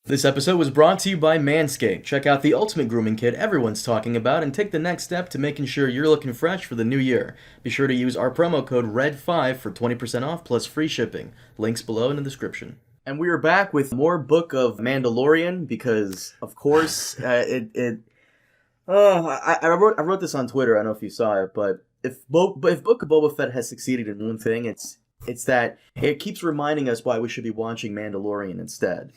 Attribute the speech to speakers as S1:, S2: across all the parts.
S1: This episode was brought to you by Manscaped. Check out the ultimate grooming kit everyone's talking about and take the next step to making sure you're looking fresh for the new year. Be sure to use our promo code RED5 for 20% off plus free shipping. Links below in the description. And we are back with more Book of Mandalorian because, of course, I wrote this on Twitter. I don't know if you saw it, but if Book of Boba Fett has succeeded in one thing, it's that it keeps reminding us why we should be watching Mandalorian instead.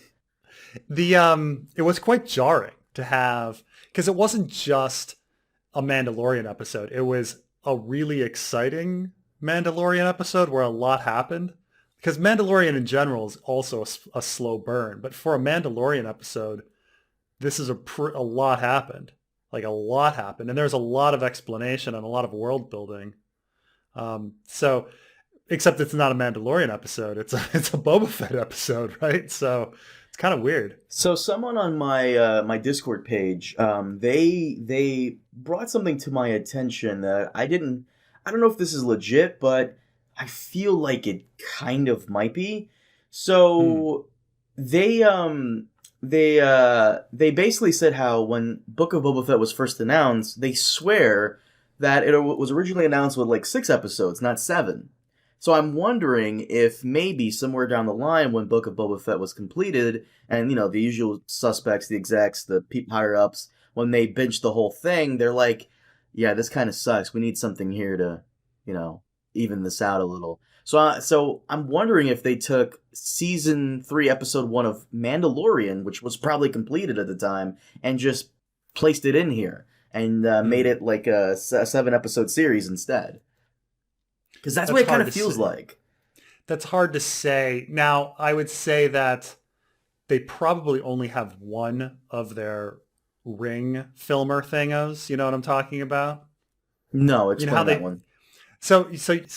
S2: It was quite jarring to have, because it wasn't just a Mandalorian episode. It was a really exciting Mandalorian episode where a lot happened. Because Mandalorian in general is also a slow burn, but for a Mandalorian episode, this is a lot happened. Like a lot happened, and there's a lot of explanation and a lot of world building. So, except it's not a Mandalorian episode; it's a Boba Fett episode, right? So it's kind of weird.
S1: So someone on my Discord page, they brought something to my attention that I don't know if this is legit, but I feel like it kind of might be. So they basically said how when Book of Boba Fett was first announced, they swear that it was originally announced with like 6 episodes, not 7. So I'm wondering if maybe somewhere down the line when Book of Boba Fett was completed, and the usual suspects, the execs, the higher ups, when they binge the whole thing, they're like, yeah, this kind of sucks. We need something here to, even this out a little. So I'm wondering if they took season 3, episode 1 of Mandalorian, which was probably completed at the time, and just placed it in here and made it like a 7-episode series instead. Because that's what it kind of feels like.
S2: That's hard to say. Now, I would say that they probably only have one of their ring filmer thingos. You know what I'm talking about?
S1: No, explain that one.
S2: So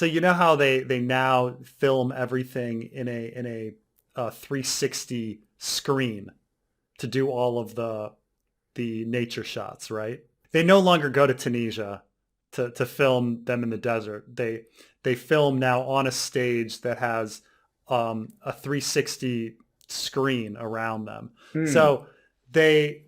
S2: you know how they now film everything in a 360 screen to do all of the nature shots, right? They no longer go to Tunisia to film them in the desert. They film now on a stage that has a 360 screen around them. So they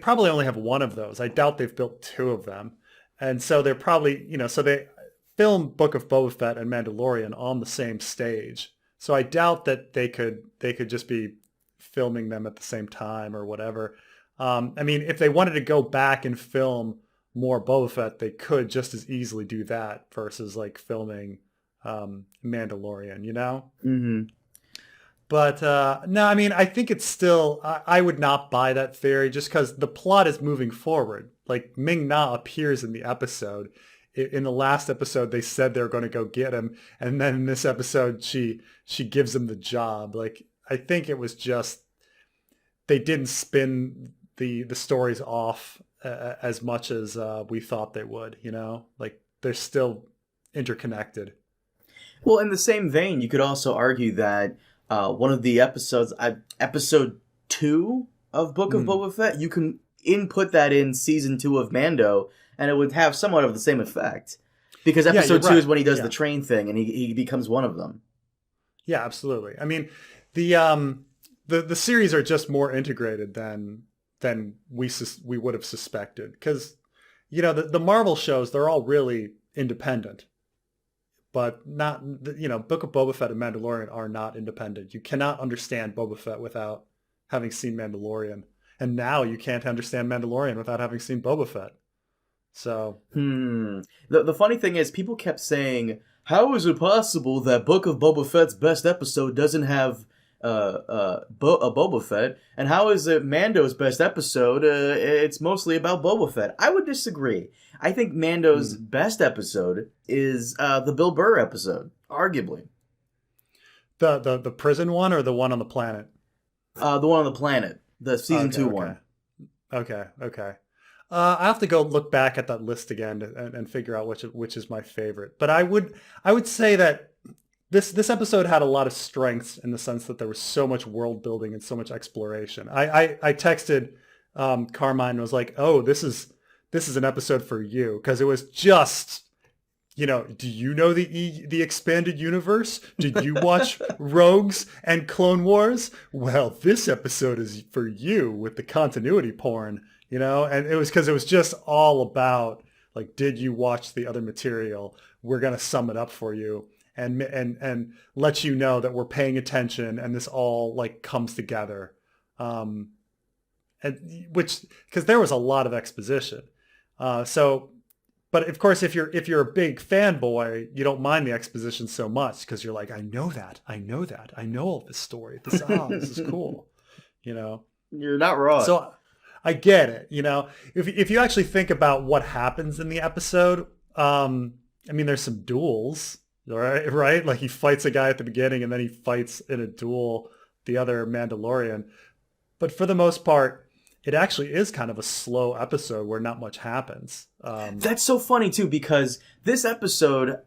S2: probably only have one of those. I doubt they've built 2 of them. And so they're probably, so they film Book of Boba Fett and Mandalorian on the same stage. So I doubt that they could just be filming them at the same time or whatever. I mean, if they wanted to go back and film more Boba Fett, they could just as easily do that versus like filming Mandalorian,
S1: Mm-hmm.
S2: But no, I mean, I think it's still, I would not buy that theory just because the plot is moving forward. Like Ming-Na appears in the episode. In the last episode, they said they were going to go get him. And then in this episode, she gives him the job. Like, I think it was just, they didn't spin the stories off as much as we thought they would, Like, they're still interconnected.
S1: Well, in the same vein, you could also argue that one of the episodes, episode 2 of Book of Boba Fett, you can input that in season 2 of Mando, and it would have somewhat of the same effect. Because episode 2 is when he does the train thing, and he becomes one of them.
S2: Yeah, absolutely. I mean, the series are just more integrated than we would have suspected. Because, the Marvel shows, they're all really independent. But not, Book of Boba Fett and Mandalorian are not independent. You cannot understand Boba Fett without having seen Mandalorian. And now you can't understand Mandalorian without having seen Boba Fett. So.
S1: The funny thing is, people kept saying, how is it possible that Book of Boba Fett's best episode doesn't have a Boba Fett? And how is it Mando's best episode, it's mostly about Boba Fett? I would disagree. I think Mando's best episode is the Bill Burr episode, arguably.
S2: The prison one or the one on the planet?
S1: The one on the planet. The season 2 one.
S2: Okay. I have to go look back at that list again and figure out which is my favorite. But I would say that this episode had a lot of strengths in the sense that there was so much world building and so much exploration. I texted Carmine and was like, "Oh, this is an episode for you," because it was just do you know the expanded universe? Did you watch Rogues and Clone Wars? Well, this episode is for you with the continuity porn, and it was because it was just all about like, did you watch the other material? We're going to sum it up for you and let you know that we're paying attention and this all like comes together. And which, because there was a lot of exposition. But of course, if you're a big fanboy, you don't mind the exposition so much because you're like, I know all this story. This is cool,
S1: You're not wrong.
S2: So I get it. If you actually think about what happens in the episode, there's some duels, right? Like he fights a guy at the beginning and then he fights in a duel the other Mandalorian. But for the most part, it actually is kind of a slow episode where not much happens.
S1: That's so funny, too, because this episode,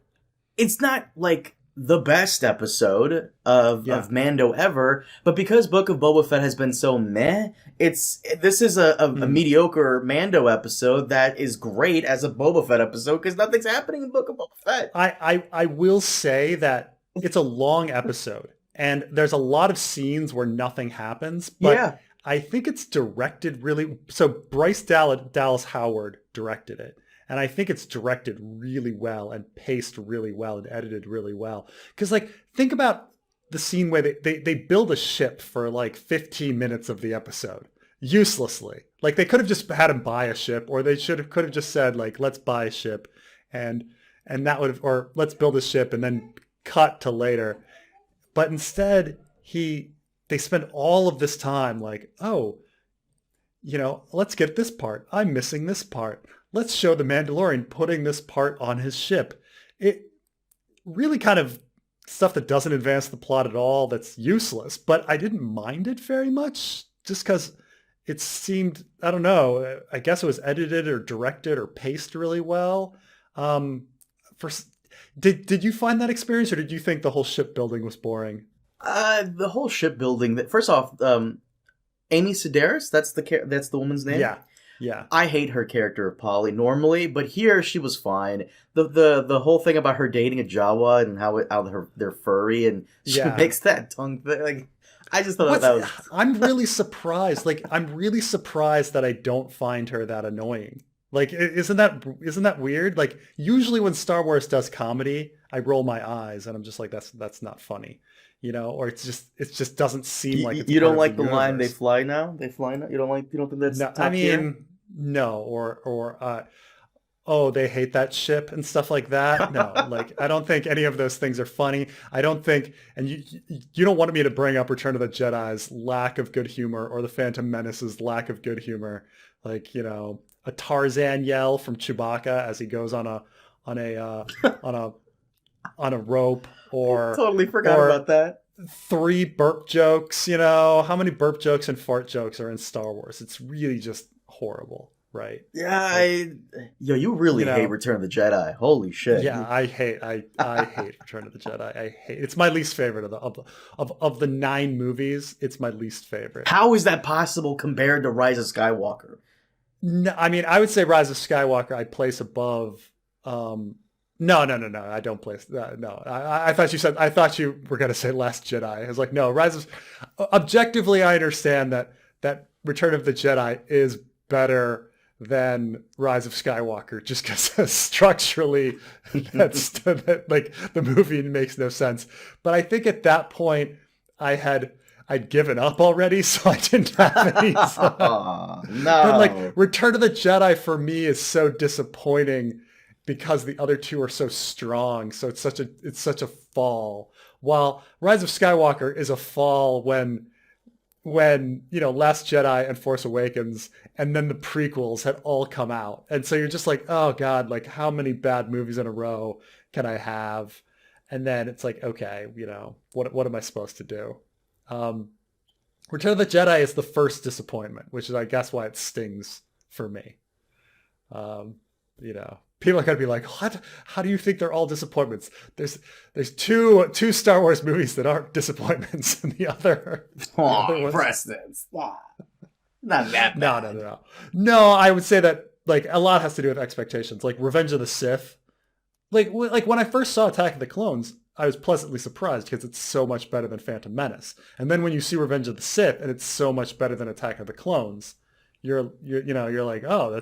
S1: it's not like the best episode of Mando ever, but because Book of Boba Fett has been so meh, this is a mediocre Mando episode that is great as a Boba Fett episode because nothing's happening in Book of Boba Fett.
S2: I will say that it's a long episode, and there's a lot of scenes where nothing happens, but yeah. I think it's directed really... So Bryce Dallas Howard directed it. And I think it's directed really well and paced really well and edited really well. Because, like, think about the scene where they build a ship for, like, 15 minutes of the episode. Uselessly. Like, they could have just had him buy a ship, or they could have just said, like, let's buy a ship. And that would have... Or let's build a ship and then cut to later. But instead, they spend all of this time like, let's get this part. I'm missing this part. Let's show the Mandalorian putting this part on his ship. It really kind of stuff that doesn't advance the plot at all, that's useless. But I didn't mind it very much just because it seemed, I don't know, I guess it was edited or directed or paced really well. Did you find that experience, or did you think the whole shipbuilding was boring?
S1: The whole shipbuilding. First off, Amy Sedaris. That's the woman's name.
S2: Yeah.
S1: I hate her character of Polly normally, but here she was fine. The whole thing about her dating a Jawa and how they're furry and she makes that tongue thing. Like, I just thought that was.
S2: I'm really surprised. Like, I'm really surprised that I don't find her that annoying. Like, isn't that weird? Like, usually when Star Wars does comedy, I roll my eyes and I'm just like, that's not funny. Or it just doesn't seem like it's
S1: you don't like
S2: the
S1: line "they fly now"? They fly now. You don't think that's
S2: no?
S1: Top tier?
S2: No. Or they hate that ship and stuff like that. No, like I don't think any of those things are funny. I don't think, and you don't want me to bring up Return of the Jedi's lack of good humor or the Phantom Menace's lack of good humor. Like a Tarzan yell from Chewbacca as he goes on a rope, or
S1: totally forgot about that.
S2: 3 burp jokes. How many burp jokes and fart jokes are in Star Wars? It's really just horrible, right?
S1: Yeah, you really hate Return of the Jedi. Holy shit.
S2: Yeah, I hate Return of the Jedi. I hate. It's my least favorite of the 9 movies. It's my least favorite.
S1: How is that possible compared to Rise of Skywalker?
S2: No, I would say Rise of Skywalker I'd place above. No. I don't place that. No, I thought you were going to say Last Jedi. I was like, no, objectively, I understand that Return of the Jedi is better than Rise of Skywalker, just because structurally, like the movie makes no sense. But I think at that point, I'd given up already, so I didn't have any.
S1: No.
S2: But like Return of the Jedi for me is so disappointing because the other two are so strong. So it's such a fall. While Rise of Skywalker is a fall when Last Jedi and Force Awakens and then the prequels had all come out. And so you're just like, oh God, like how many bad movies in a row can I have? And then it's like, okay, what am I supposed to do? Return of the Jedi is the first disappointment, which is I guess why it stings for me. People are going to be like, what? How do you think they're all disappointments? There's two Star Wars movies that aren't disappointments, and the other.
S1: Oh, Preston's not that bad.
S2: No. No, I would say that like a lot has to do with expectations. Like Revenge of the Sith, like when I first saw Attack of the Clones, I was pleasantly surprised because it's so much better than Phantom Menace. And then when you see Revenge of the Sith and it's so much better than Attack of the Clones, you're like, oh,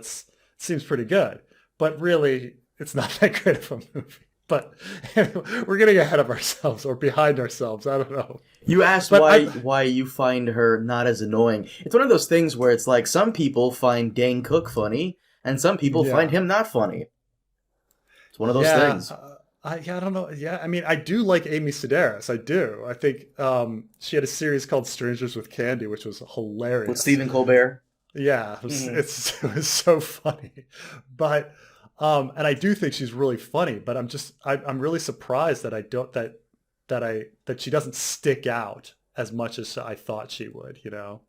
S2: seems pretty good. But really, it's not that great of a movie. But anyway, we're getting ahead of ourselves or behind ourselves. I don't know.
S1: You asked why you find her not as annoying. It's one of those things where it's like some people find Dane Cook funny and some people find him not funny. It's one of those things.
S2: I don't know. Yeah, I mean, I do like Amy Sedaris. I do. I think she had a series called Strangers with Candy, which was hilarious.
S1: With Stephen Colbert?
S2: Yeah, it was so funny. But and I do think she's really funny, but I'm really surprised that that she doesn't stick out as much as I thought she would, you know.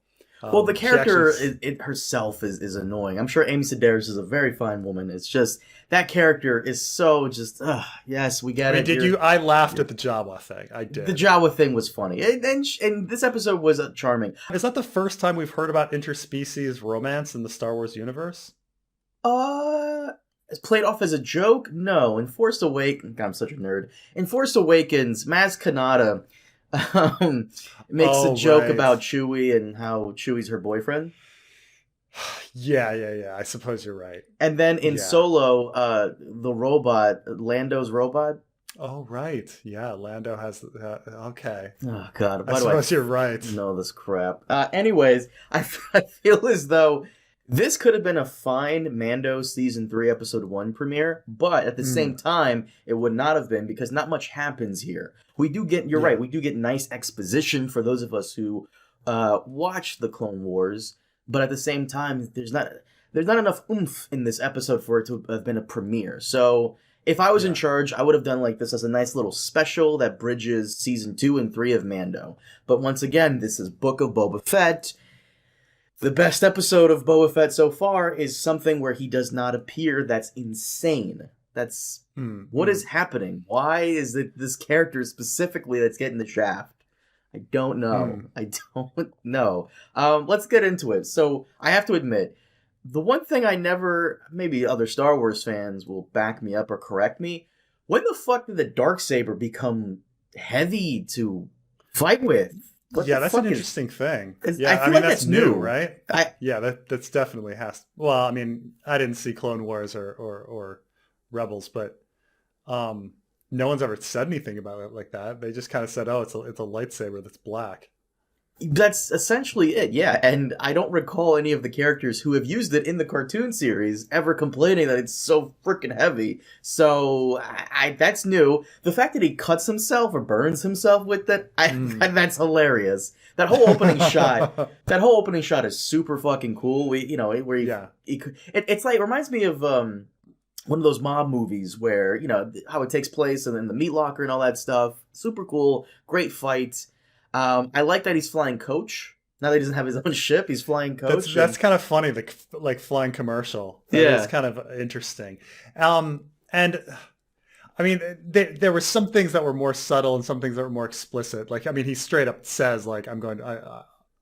S1: Well, the character herself is annoying. I'm sure Amy Sedaris is a very fine woman. It's just that character is so just. Yes, we get it.
S2: Did you? I laughed at the Jawa thing. I did.
S1: The Jawa thing was funny, and this episode was charming.
S2: Is that the first time we've heard about interspecies romance in the Star Wars universe?
S1: It's played off as a joke? No. In Force Awakens, I'm such a nerd. In Force Awakens, Maz Kanata makes a joke about Chewie and how Chewie's her boyfriend.
S2: Yeah. I suppose you're right.
S1: And then in Solo, the robot, Lando's robot.
S2: Oh, right. Yeah, Lando has... okay.
S1: Oh, God.
S2: I suppose you're right.
S1: Know this crap. Anyways, I feel as though this could have been a fine Mando Season 3 Episode 1 premiere, but at the same time, it would not have been because not much happens here. We do get... You're right. We do get nice exposition for those of us who watch the Clone Wars, but at the same time, there's not enough oomph in this episode for it to have been a premiere. So... if I was in charge, I would have done like this as a nice little special that bridges season 2 and 3 of Mando. But once again, this is Book of Boba Fett. The best episode of Boba Fett so far is something where he does not appear. That's insane. That's what is happening. Why is it this character specifically that's getting the shaft? I don't know. I don't know. Let's get into it. So I have to admit, the one thing I never, maybe other Star Wars fans will back me up or correct me, when the fuck did the Darksaber become heavy to fight with?
S2: That's an interesting thing.
S1: Yeah, I feel like that's new,
S2: right? That's definitely has. Well, I mean, I didn't see Clone Wars or Rebels, but no one's ever said anything about it like that. They just kind of said, "Oh, it's a lightsaber that's black."
S1: That's essentially it, yeah. And I don't recall any of the characters who have used it in the cartoon series ever complaining that it's so freaking heavy. So that's new. The fact that he cuts himself or burns himself with it, that's hilarious. That whole opening shot is super fucking cool. It's like, it reminds me of one of those mob movies where, you know, how it takes place and then the meat locker and all that stuff. Super cool, great fight. I like that he's flying coach. Now that he doesn't have his own ship, he's flying coach.
S2: That's kind of funny, like flying commercial. It's kind of interesting. And I mean, there were some things that were more subtle and some things that were more explicit. Like, I mean, he straight up says, like, I want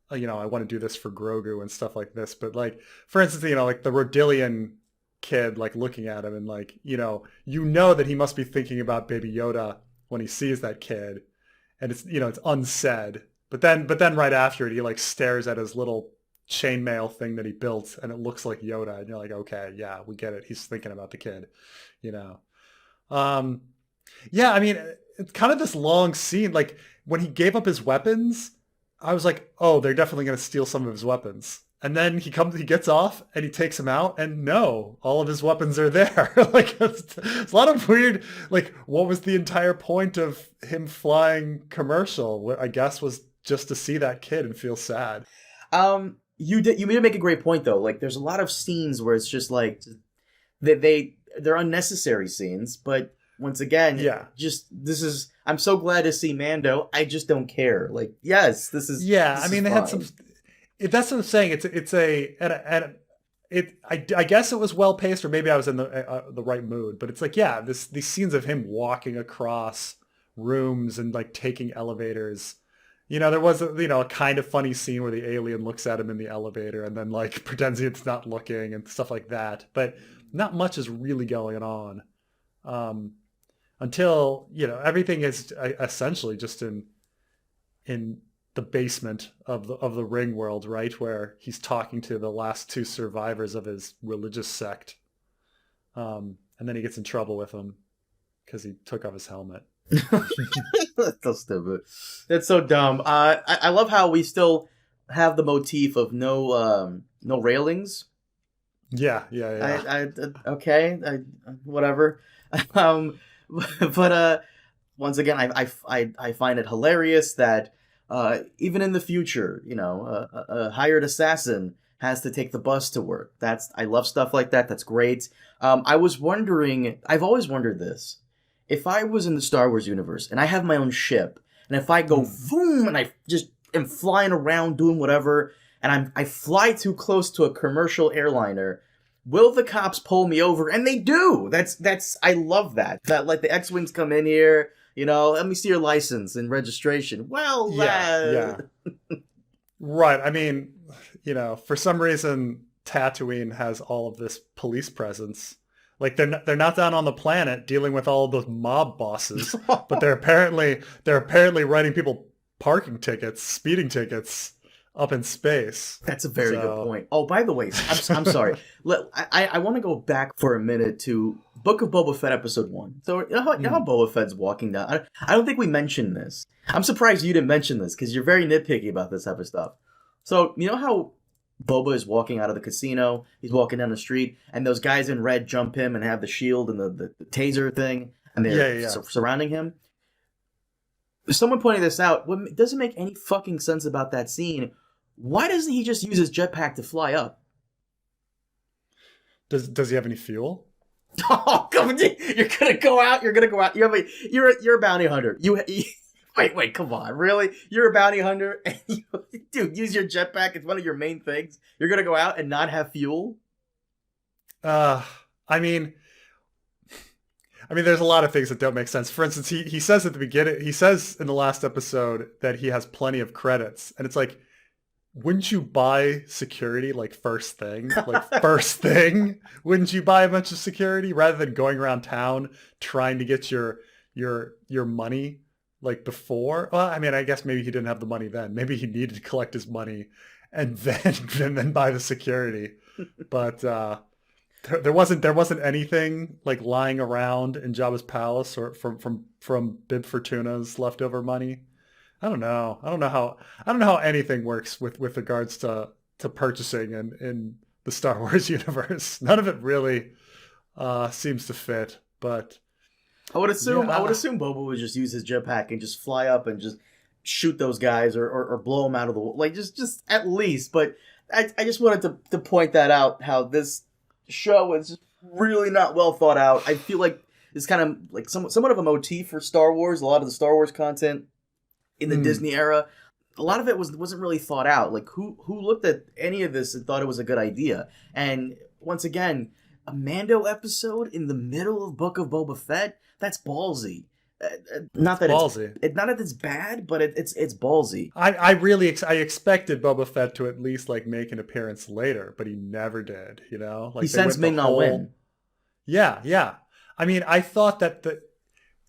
S2: to do this for Grogu and stuff like this. But like, for instance, you know, like the Rodillian kid, like looking at him and like, you know that he must be thinking about Baby Yoda when he sees that kid. And it's, you know, it's unsaid, but then right after it, he like stares at his little chainmail thing that he built, and it looks like Yoda, and you're like, okay, yeah, we get it. He's thinking about the kid, you know. I mean, it's kind of this long scene. Like when he gave up his weapons, I was like, oh, they're definitely going to steal some of his weapons. And then he gets off and he takes them out, and no, all of his weapons are there. Like it's a lot of weird. Like, what was the entire point of him flying commercial? What I guess was just to see that kid and feel sad.
S1: You did make a great point though. Like, there's a lot of scenes where it's just like they're unnecessary scenes, but once again, I'm so glad to see Mando. I just don't care. Like, yes, this is.
S2: Yeah, I mean, they had some. That's what I'm saying. I guess it was well paced, or maybe I was in the right mood. But it's like, yeah, these scenes of him walking across rooms and like taking elevators. You know, there was a kind of funny scene where the alien looks at him in the elevator and then like pretends it's not looking and stuff like that. But not much is really going on. until, everything is essentially just in the basement of the ring world, right, where he's talking to the last two survivors of his religious sect, and then he gets in trouble with them because he took off his helmet.
S1: That's so stupid. That's so dumb. I love how we still have the motif of no railings.
S2: Yeah.
S1: Okay, whatever. um, but once again, I find it hilarious that even in the future, a hired assassin has to take the bus to work. I love stuff like that. That's great. I was wondering. I've always wondered this. If I was in the Star Wars universe and I have my own ship, and if I go boom and I just am flying around doing whatever, and I fly too close to a commercial airliner, will the cops pull me over? And they do. That's I love that. That like the X-wings come in here, let me see your license and registration. Well,
S2: yeah. Right. I mean, for some reason Tatooine has all of this police presence. Like they're not down on the planet dealing with all of those mob bosses, but they're apparently writing people parking tickets, speeding tickets up in space.
S1: That's a very good point. Oh, by the way, I'm sorry. I want to go back for a minute to Book of Boba Fett episode 1. So you know how Boba Fett's walking down. I don't think we mentioned this. I'm surprised you didn't mention this because you're very nitpicky about this type of stuff. So you know how Boba is walking out of the casino. He's walking down the street, and those guys in red jump him and have the shield and the taser thing, and they're surrounding him. Someone pointed this out. What doesn't make any fucking sense about that scene? Why doesn't he just use his jetpack to fly up?
S2: Does he have any fuel?
S1: Oh, come on! You're gonna go out. You're a bounty hunter. Wait, come on, really? You're a bounty hunter, and dude, use your jetpack. It's one of your main things. You're gonna go out and not have fuel?
S2: I mean, there's a lot of things that don't make sense. For instance, he says at the beginning, he says in the last episode that he has plenty of credits, and it's like, wouldn't you buy security like first thing? Like first thing? Wouldn't you buy a bunch of security rather than going around town trying to get your money? Like before, well, I guess maybe he didn't have the money then. Maybe he needed to collect his money and then buy the security. But there wasn't anything like lying around in Jabba's palace or from Bib Fortuna's leftover money. I don't know how anything works with regards to purchasing in the Star Wars universe. None of it really seems to fit, but.
S1: I would assume Boba would just use his jetpack and just fly up and just shoot those guys or blow them out of the like just at least. But I just wanted to point that out, how this show is just really not well thought out. I feel like it's kind of like somewhat of a motif for Star Wars. A lot of the Star Wars content in the Disney era, a lot of it wasn't really thought out. Like who looked at any of this and thought it was a good idea? And once again, a Mando episode in the middle of Book of Boba Fett. That's ballsy. Not that it's bad, but it's ballsy.
S2: I expected Boba Fett to at least like make an appearance later, but he never did. Like
S1: he sends Ming-Na Wen.
S2: Yeah. I thought that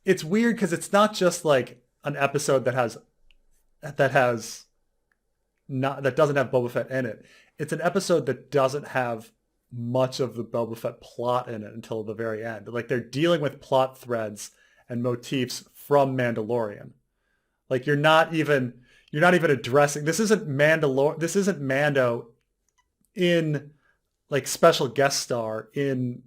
S2: it's weird because it's not just like an episode that doesn't have Boba Fett in it. It's an episode that doesn't have much of the Boba Fett plot in it until the very end. Like they're dealing with plot threads and motifs from Mandalorian. Like you're not even addressing, this isn't Mando in like special guest star in,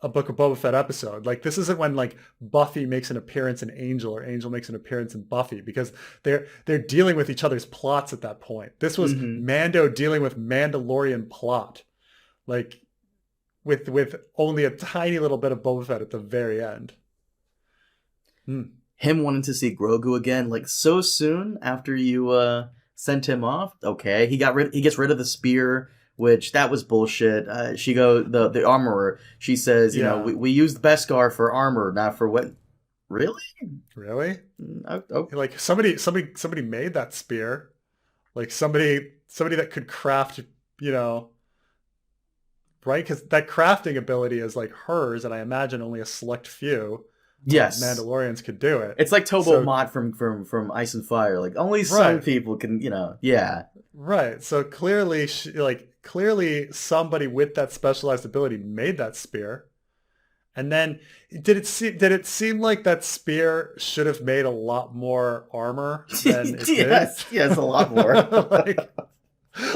S2: a Book of Boba Fett episode. Like this isn't when like Buffy makes an appearance in Angel or Angel makes an appearance in Buffy, because they're dealing with each other's plots at that point. This was Mando dealing with Mandalorian plot. Like, with only a tiny little bit of Boba Fett at the very end.
S1: Him wanting to see Grogu again, like so soon after you sent him off. Okay, he gets rid of the spear, which that was bullshit. The armorer. She says, we used Beskar for armor, not for what. Really?
S2: Okay. Like somebody made that spear. Like somebody that could craft, right? Because that crafting ability is like hers, and I imagine only a select few
S1: Yes.
S2: Mandalorians could do it.
S1: It's like Tobo Mott from Ice and Fire. Like, only some people can, yeah.
S2: Right. So clearly, clearly somebody with that specialized ability made that spear. And then did it seem like that spear should have made a lot more armor than it did?
S1: Yes, a lot more.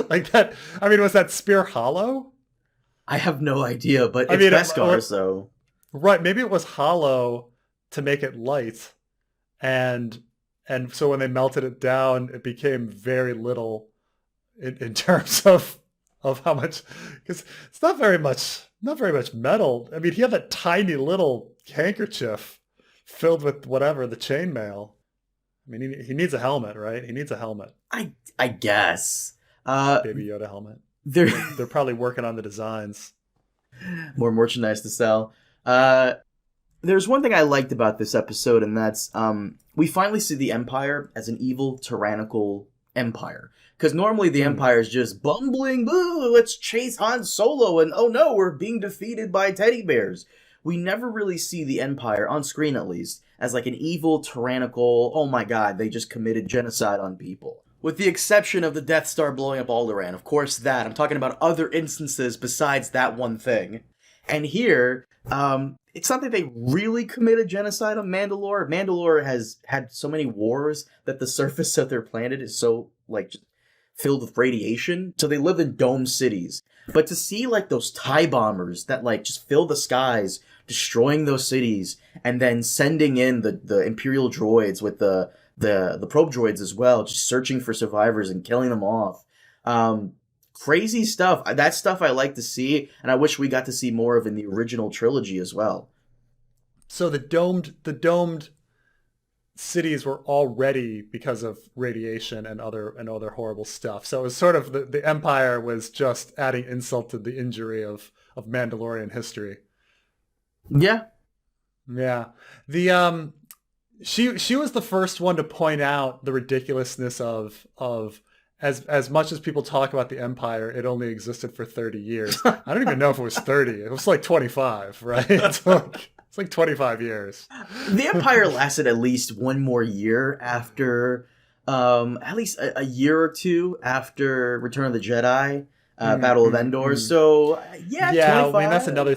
S2: like that. I mean, was that spear hollow?
S1: I have no idea, but it's Beskar, so...
S2: Right, maybe it was hollow to make it light, and so when they melted it down, it became very little in terms of how much, because it's not very much metal. I mean, he had that tiny little handkerchief filled with whatever, the chainmail. I mean, he needs a helmet, right? He needs a helmet.
S1: I guess.
S2: Baby Yoda helmet. They're probably working on the designs.
S1: More merchandise to sell. There's one thing I liked about this episode, and that's we finally see the Empire as an evil, tyrannical empire. Because normally the Empire is just bumbling, ooh, let's chase Han Solo, and oh no, we're being defeated by teddy bears. We never really see the Empire, on screen at least, as like an evil, tyrannical, oh my god, they just committed genocide on people. With the exception of the Death Star blowing up Alderaan, of course that. I'm talking about other instances besides that one thing. And here, it's not that they really committed genocide on Mandalore. Mandalore has had so many wars that the surface of their planet is so, like, just filled with radiation. So they live in dome cities. But to see, like, those TIE bombers that, like, just fill the skies, destroying those cities, and then sending in the Imperial droids with the probe droids as well, just searching for survivors and killing them off. Crazy stuff. That stuff I like to see, and I wish we got to see more of in the original trilogy as well.
S2: So the domed cities were already because of radiation and other horrible stuff. So it was sort of the Empire was just adding insult to the injury of Mandalorian history.
S1: Yeah.
S2: Yeah. The she was the first one to point out the ridiculousness of as much as people talk about the Empire, it only existed for 30 years. I don't even know if it was 30. It was like 25, right? It's like 25 years.
S1: The Empire lasted at least one more year after, at least a year or two after Return of the Jedi, Battle of Endor. So yeah, 25.
S2: I mean that's another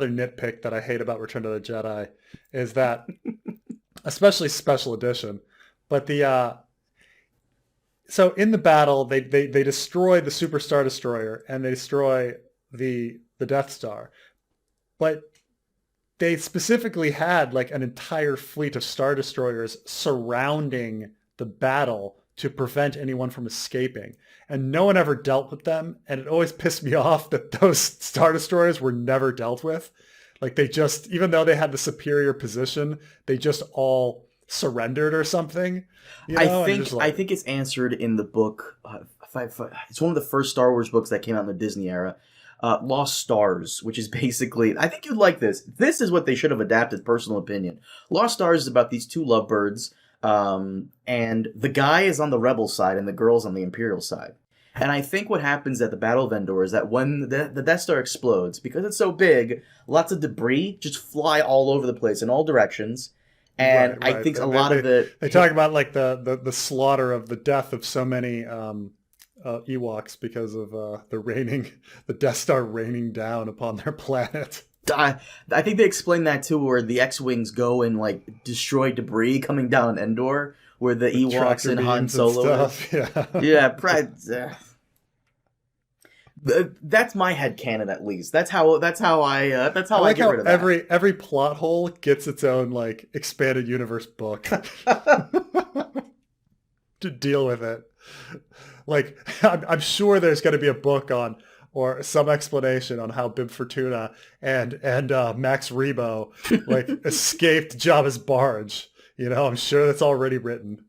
S2: nitpick that I hate about Return of the Jedi is that, especially Special Edition, but so in the battle, they destroy the Super Star Destroyer and they destroy the Death Star. But they specifically had like an entire fleet of Star Destroyers surrounding the battle to prevent anyone from escaping. And no one ever dealt with them. And it always pissed me off that those Star Destroyers were never dealt with. Like they just, even though they had the superior position, they just all surrendered or something. You know?
S1: I think it's answered in the book. It's one of the first Star Wars books that came out in the Disney era. Lost Stars, which is basically, I think you'd like this. This is what they should have adapted, personal opinion. Lost Stars is about these two lovebirds, and the guy is on the rebel side and the girl's on the Imperial side. And I think what happens at the Battle of Endor is that when the Death Star explodes, because it's so big, lots of debris just fly all over the place in all directions. And right. I think a lot of it...
S2: They talk about like the slaughter of the death of so many Ewoks because of the Death Star raining down upon their planet.
S1: I think they explain that too, where the X-Wings go and like destroy debris coming down Endor, where the Ewoks and Han Solo. Yeah. That's my headcanon, at least. That's how I get rid of that.
S2: Every plot hole gets its own like expanded universe book to deal with it. Like I'm sure there's going to be a book on or some explanation on how Bib Fortuna and Max Rebo like escaped Jabba's barge. You know, I'm sure that's already written.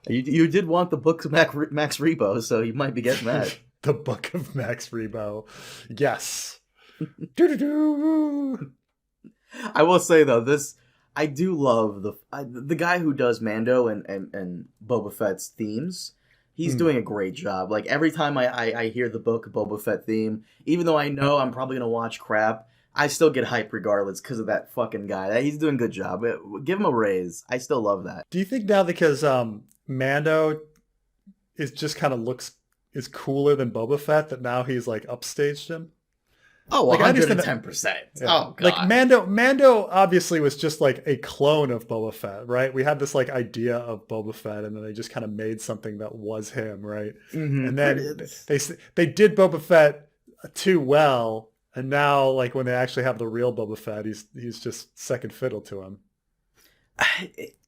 S1: You did want the book of Max Rebo, so you might be getting that.
S2: The Book of Max Rebo. Yes.
S1: I will say, though, I do love the guy who does Mando and Boba Fett's themes. He's doing a great job. Like, every time I hear the Book of Boba Fett theme, even though I know I'm probably going to watch crap, I still get hype regardless because of that fucking guy. He's doing a good job. Give him a raise. I still love that.
S2: Do you think now because Mando is just kind of is cooler than Boba Fett that now he's like upstaged him?
S1: Oh,
S2: Like,
S1: 110%.
S2: Yeah.
S1: Oh, God.
S2: Like Mando obviously was just like a clone of Boba Fett, right? We had this like idea of Boba Fett, and then they just kind of made something that was him, right?
S1: Mm-hmm.
S2: And then they did Boba Fett too well, and now like when they actually have the real Boba Fett, he's just second fiddle to him.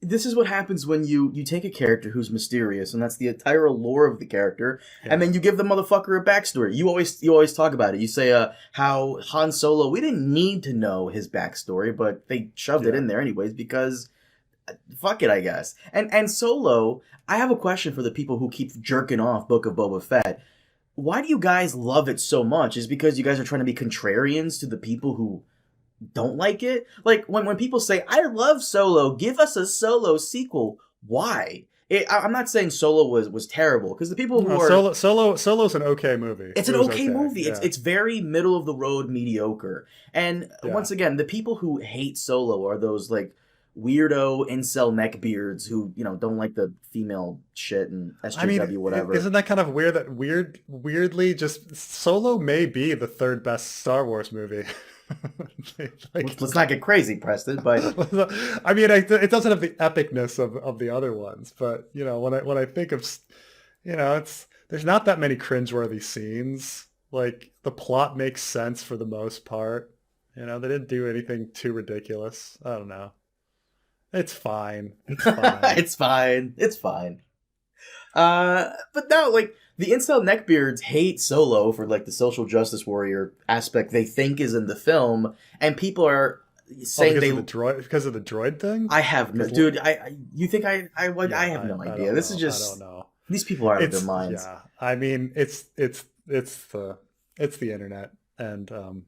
S1: This is what happens when you take a character who's mysterious, and that's the entire lore of the character, and then you give the motherfucker a backstory. You always talk about it. You say how Han Solo, we didn't need to know his backstory, but they shoved it in there anyways because fuck it, I guess. And Solo, I have a question for the people who keep jerking off Book of Boba Fett. Why do you guys love it so much? Is it because you guys are trying to be contrarians to the people who don't like it? Like when people say I love Solo, give us a Solo sequel. Why? I'm not saying Solo was terrible, because the people who are
S2: Solo's an okay movie.
S1: It's an okay movie. Yeah. It's very middle of the road mediocre. And once again, the people who hate Solo are those like weirdo incel neckbeards who don't like the female shit and SJW whatever.
S2: Isn't that kind of weird? That weirdly, just Solo may be the third best Star Wars movie.
S1: Like, let's not get crazy, Preston. But
S2: I mean, it doesn't have the epicness of the other ones. But when I think of, there's not that many cringeworthy scenes. Like the plot makes sense for the most part. They didn't do anything too ridiculous. I don't know. It's fine. It's fine.
S1: It's fine. But no, like the incel neckbeards hate Solo for like the social justice warrior aspect they think is in the film, and people are saying
S2: because of the droid thing.
S1: I have no, dude. You think I have no idea. This is just, I don't know. These people are out of their minds.
S2: Yeah, I mean it's the internet, and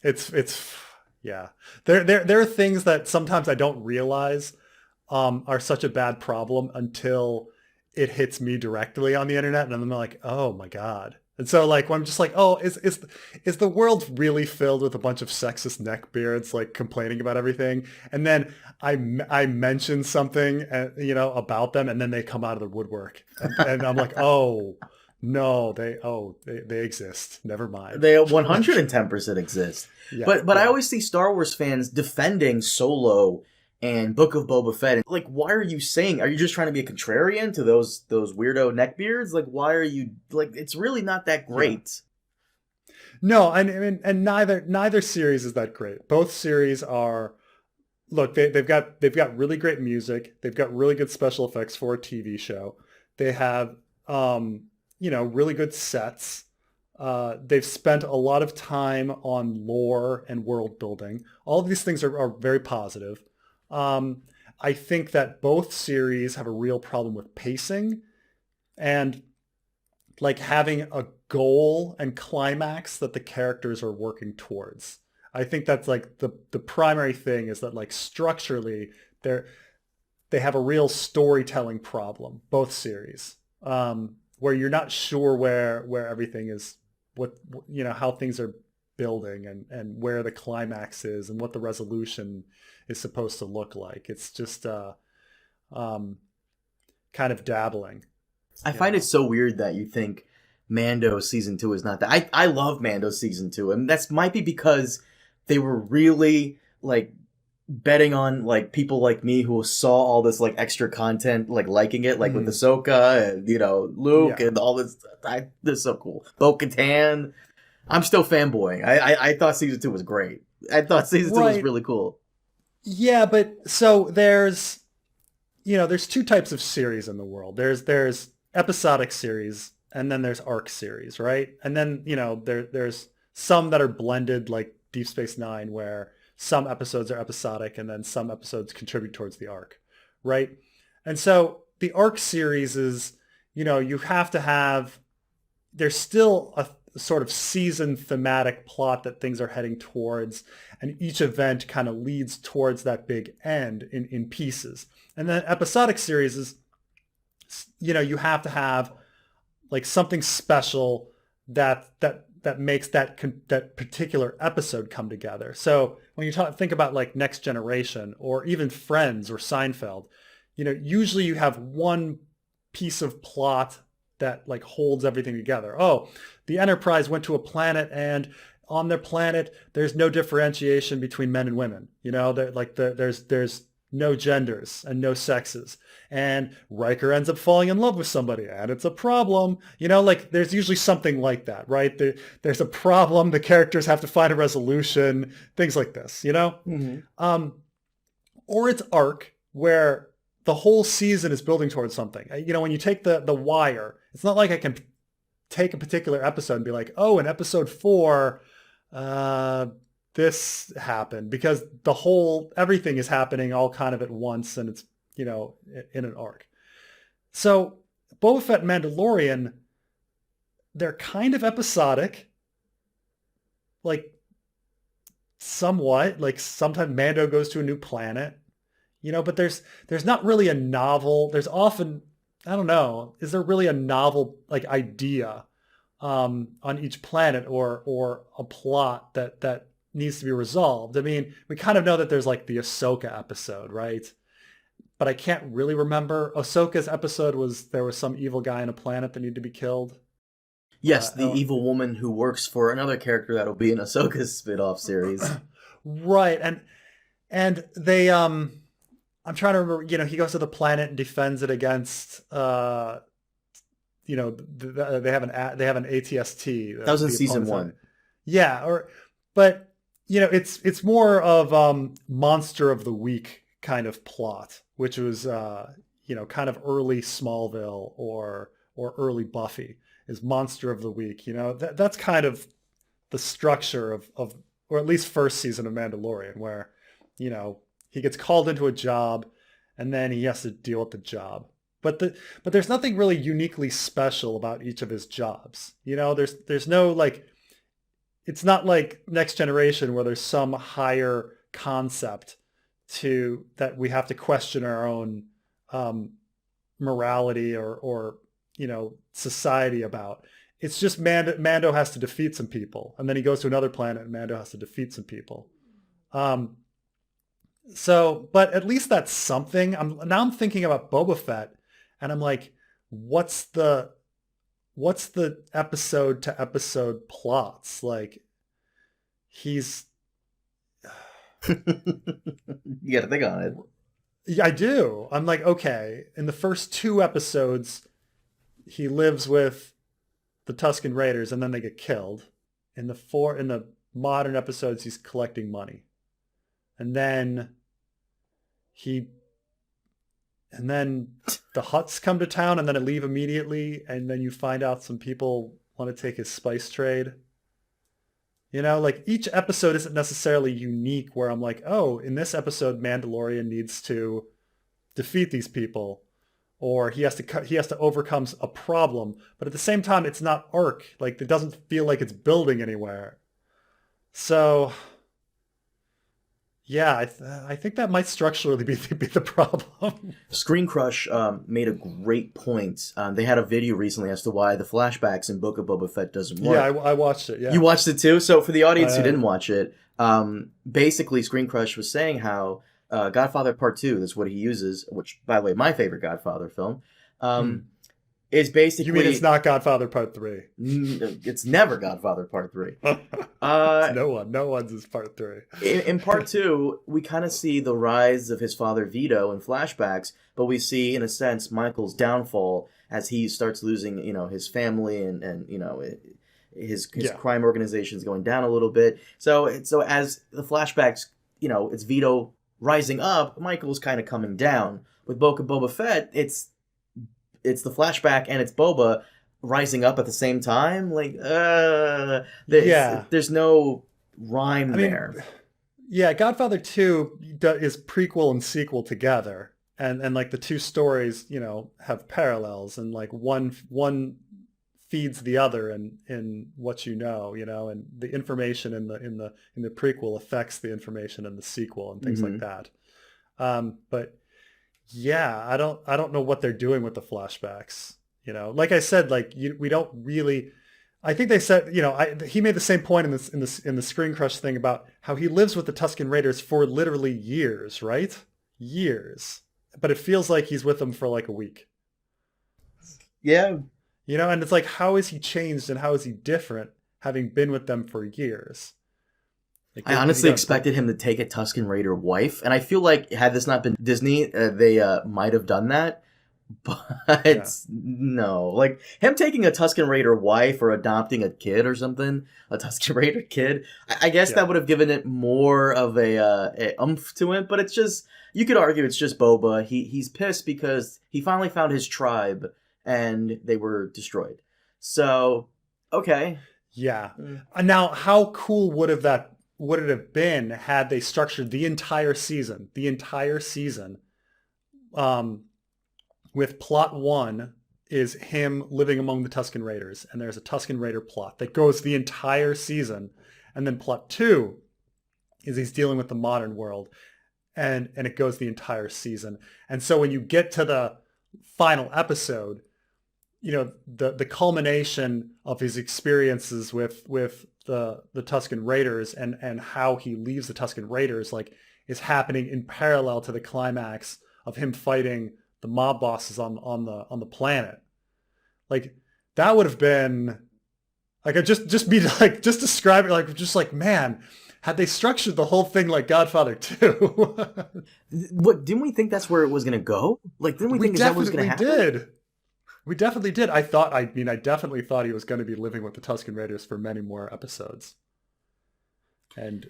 S2: it's yeah. There are things that sometimes I don't realize are such a bad problem until it hits me directly on the internet, and I'm like, oh my God. And so like when I'm just like, oh, is the world really filled with a bunch of sexist neckbeards like complaining about everything? And then I mention something about them, and then they come out of the woodwork, and I'm like, oh no, they exist. Never mind.
S1: They 110% exist. Yeah, but I always see Star Wars fans defending Solo and Book of Boba Fett. Like, why are you saying? Are you just trying to be a contrarian to those weirdo neckbeards? Like, why are you like? It's really not that great.
S2: Yeah. No, and neither series is that great. Both series are. Look, they've got really great music. They've got really good special effects for a TV show. They have really good sets. They've spent a lot of time on lore and world building. All of these things are very positive. I think that both series have a real problem with pacing and like having a goal and climax that the characters are working towards. I think that's like the primary thing is that like structurally they have a real storytelling problem, both series, where you're not sure where everything is, how things are building and where the climax is and what the resolution is supposed to look like. It's just kind of dabbling.
S1: I find it so weird that you think Mando season 2 is not that. I love Mando season 2, and that's might be because they were really like betting on like people like me who saw all this like extra content, like liking it, like with Ahsoka and Luke and all this. This is so cool. Bo-Katan. I'm still fanboying. I thought season 2 was great. I thought season 2 was really cool.
S2: Yeah, but so there's two types of series in the world. There's episodic series, and then there's arc series, right? And then there's some that are blended, like Deep Space Nine, where some episodes are episodic and then some episodes contribute towards the arc, right? And so the arc series is, you have to have, there's still a sort of season thematic plot that things are heading towards, and each event kind of leads towards that big end in pieces. And then episodic series is, you have to have like something special that that makes that that particular episode come together. So when you think about like Next Generation or even Friends or Seinfeld, usually you have one piece of plot that like holds everything together. Oh, the Enterprise went to a planet, and on their planet there's no differentiation between men and women. There's no genders and no sexes. And Riker ends up falling in love with somebody, and it's a problem. There's usually something like that, right? There's a problem. The characters have to find a resolution, things like this,
S1: Mm-hmm.
S2: Or it's arc, where the whole season is building towards something. When you take the Wire, it's not like I can take a particular episode and be like, oh, in episode 4, this happened, because everything is happening all kind of at once, and it's, in an arc. So Boba Fett and Mandalorian, they're kind of episodic, like somewhat, like sometimes Mando goes to a new planet, but there's not really a novel. There's often, I don't know, is there really a novel like idea on each planet or a plot that needs to be resolved? I mean, we kind of know that there's like the Ahsoka episode, right? But I can't really remember. Ahsoka's episode there was some evil guy on a planet that needed to be killed.
S1: Yes, the evil woman who works for another character that'll be in Ahsoka's spin-off series.
S2: Right, and they I'm trying to remember. He goes to the planet and defends it against they have an ATST.
S1: That was in season 1.
S2: Yeah, but it's more of Monster of the Week kind of plot, which was kind of early Smallville or early Buffy, is Monster of the Week. That's kind of the structure of or at least first season of Mandalorian, where he gets called into a job and then he has to deal with the job. But there's nothing really uniquely special about each of his jobs. There's no like, it's not like Next Generation where there's some higher concept that we have to question our own morality or society about. It's just Mando has to defeat some people, and then he goes to another planet and Mando has to defeat some people. But at least that's something. I'm thinking about Boba Fett, and I'm like, what's the episode to episode plots? Like, he's
S1: You gotta think on it.
S2: Yeah, I do. I'm like, okay, in the first 2 episodes, he lives with the Tusken Raiders and then they get killed. In the modern episodes, he's collecting money. And then the Hutts come to town and then they leave immediately, and then you find out some people want to take his spice trade. Like each episode isn't necessarily unique where I'm like, oh, in this episode, Mandalorian needs to defeat these people, or he has to overcome a problem. But at the same time, it's not arc. Like, it doesn't feel like it's building anywhere. So yeah, I think that might structurally be the problem.
S1: Screen Crush made a great point. They had a video recently as to why the flashbacks in Book of Boba Fett doesn't work.
S2: Yeah, I watched it. Yeah,
S1: you watched it too. So for the audience who didn't watch it, basically Screen Crush was saying how Godfather Part 2, that's what he uses, which, by the way, my favorite Godfather film, is basically...
S2: You mean it's not Godfather Part 3?
S1: It's never Godfather Part 3.
S2: No one's is Part 3.
S1: In Part 2, we kind of see the rise of his father Vito in flashbacks, but we see, in a sense, Michael's downfall as he starts losing, his family and his crime organization's going down a little bit. So as the flashbacks, it's Vito rising up, Michael's kind of coming down. With Book of Boba Fett, it's the flashback and it's Boba rising up at the same time. Like, there's no rhyme there.
S2: Yeah, Godfather 2 is prequel and sequel together, and like the two stories, have parallels, and like one feeds the other in what and the information in the prequel affects the information in the sequel and things like that. But yeah, I don't know what they're doing with the flashbacks. Like I said, like we don't really. I think they said, he made the same point in the Screen Crush thing about how he lives with the Tusken Raiders for literally years, right? Years. But it feels like he's with them for like a week.
S1: Yeah.
S2: And it's like, how is he changed and how is he different having been with them for years? Like,
S1: I honestly expected him to take a Tusken Raider wife, and I feel like had this not been Disney, they might have done that. But no, like him taking a Tusken Raider wife or adopting a kid or something, a Tusken Raider kid, I guess that would have given it more of a oomph to it. But it's just, you could argue it's just Boba. He's pissed because he finally found his tribe and they were destroyed. So, okay.
S2: Yeah. Now, how cool would it have been had they structured the entire season, with plot 1 is him living among the Tusken Raiders, and there's a Tusken Raider plot that goes the entire season, and then plot 2 is he's dealing with the modern world, and it goes the entire season. And so when you get to the final episode, the culmination of his experiences with the Tusken Raiders and how he leaves the Tusken Raiders is happening in parallel to the climax of him fighting the mob bosses on the planet. Like, that would have been like, just describe it man, had they structured the whole thing like Godfather 2.
S1: What, didn't we think that's where it was going to go? Like, didn't we think that was going to happen?
S2: We definitely did. I definitely thought he was going to be living with the Tusken Raiders for many more episodes. And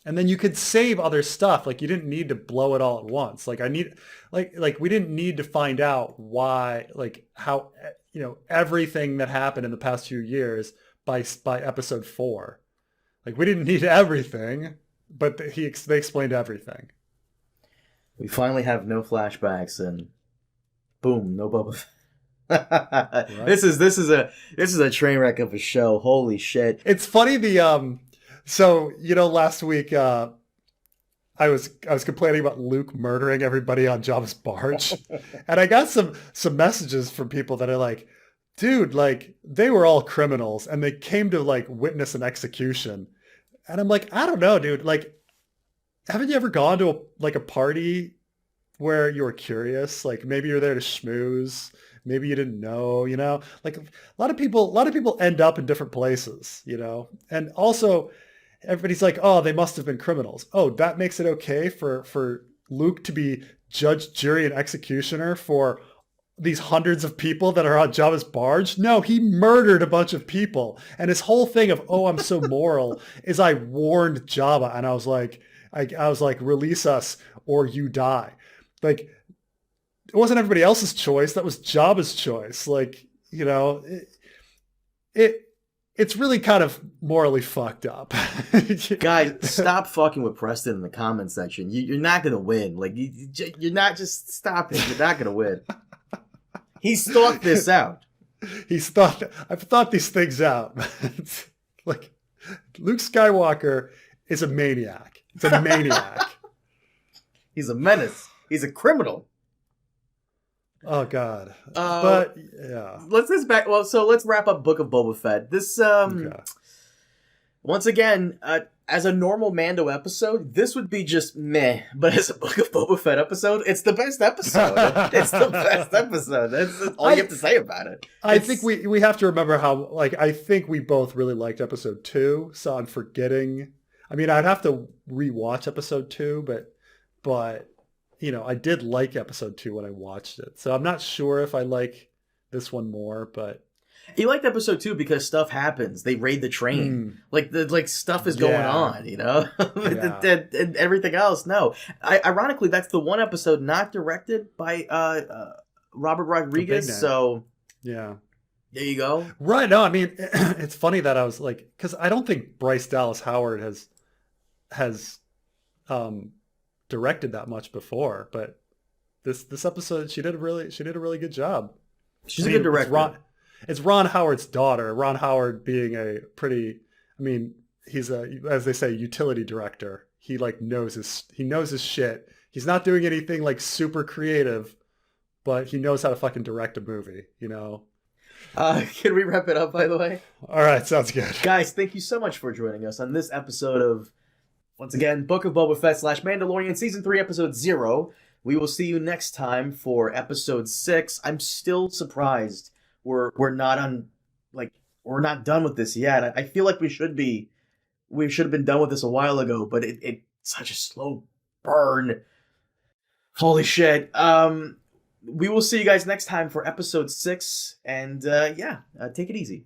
S2: then you could save other stuff. Like, you didn't need to blow it all at once. Like, we didn't need to find out why, how, everything that happened in the past few years by episode 4. Like, we didn't need everything, but they explained everything.
S1: We finally have no flashbacks and boom, no Boba Fett. Right? This is a train wreck of a show. Holy shit.
S2: It's funny, so, last week, I was complaining about Luke murdering everybody on Jabba's barge. And I got some messages from people that are like, dude, they were all criminals and they came to witness an execution. And I'm like, I don't know, dude. Haven't you ever gone to a party where you were curious? Maybe you're there to schmooze. Maybe you didn't know, a lot of people end up in different places, and also everybody's like, oh, they must have been criminals. Oh, that makes it okay for Luke to be judge, jury, and executioner for these hundreds of people that are on Jabba's barge? No, he murdered a bunch of people. And his whole thing of, oh, I'm so moral, is I warned Jabba, and I was like, release us or you die. It wasn't everybody else's choice. That was Jabba's choice. It's really kind of morally fucked up.
S1: Guys, stop fucking with Preston in the comment section. You're not going to win. You're not, just stop it. You're not going to win. He's thought this out.
S2: I've thought these things out. Luke Skywalker is a maniac. It's a maniac.
S1: He's a menace. He's a criminal.
S2: Oh God! But yeah,
S1: let's wrap up Book of Boba Fett. This once again, as a normal Mando episode, this would be just meh. But as a Book of Boba Fett episode, it's the best episode. It's the best episode. That's all you have to say about it.
S2: I think we have to remember how I think we both really liked episode 2. So I'm forgetting. I mean, I'd have to rewatch episode 2, but. I did like episode 2 when I watched it. So I'm not sure if I like this one more, but
S1: you liked episode 2 because stuff happens. They raid the train. Stuff is going on, and everything else. No. Ironically, that's the one episode not directed by Robert Rodriguez. So
S2: yeah.
S1: There you go.
S2: Right. No, I mean, it's funny that I was because I don't think Bryce Dallas Howard has directed that much before, but this episode she did a really good job.
S1: She's a good director.
S2: It's Ron Howard's daughter. Ron Howard being he's as they say, utility director. He knows his shit. He's not doing anything super creative, but he knows how to fucking direct a movie,
S1: Can we wrap it up, by the way?
S2: All right, sounds good.
S1: Guys, thank you so much for joining us on this episode of, once again, Book of Boba Fett / Mandalorian Season 3, Episode 0. We will see you next time for Episode 6. I'm still surprised we're not on, like, we're not done with this yet. I feel like we should be. We should have been done with this a while ago, but it's such a slow burn. Holy shit. We will see you guys next time for Episode 6, and take it easy.